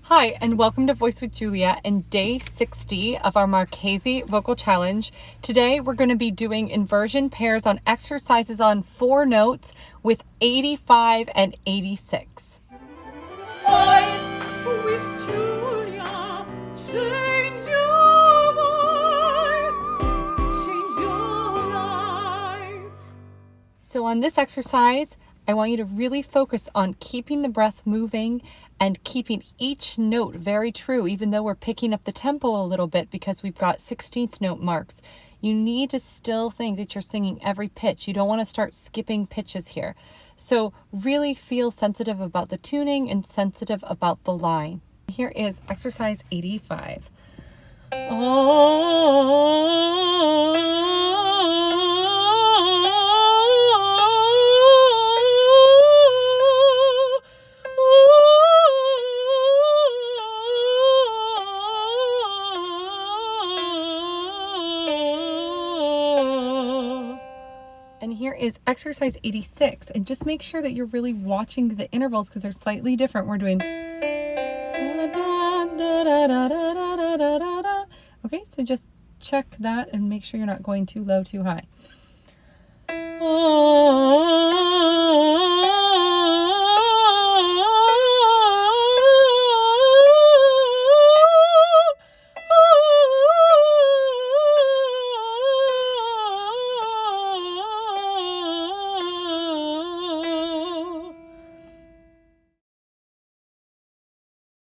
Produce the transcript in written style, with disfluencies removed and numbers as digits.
Hi, and welcome to Voice with Julia and day 60 of our Marchesi Vocal Challenge. Today we're going to be doing inversion pairs on exercises on 4 notes with 85 and 86. Voice with Julia, change your voice, change your life. So on this exercise, I want you to really focus on keeping the breath moving and keeping each note very true, even though we're picking up the tempo a little bit because we've got 16th note marks. You need to still think that you're singing every pitch. You don't want to start skipping pitches here. So really feel sensitive about the tuning and sensitive about the line. Here is exercise 85. And here is exercise 86. And just make sure that you're really watching the intervals because they're slightly different. We're doing. Okay, so just check that and make sure you're not going too low, too high.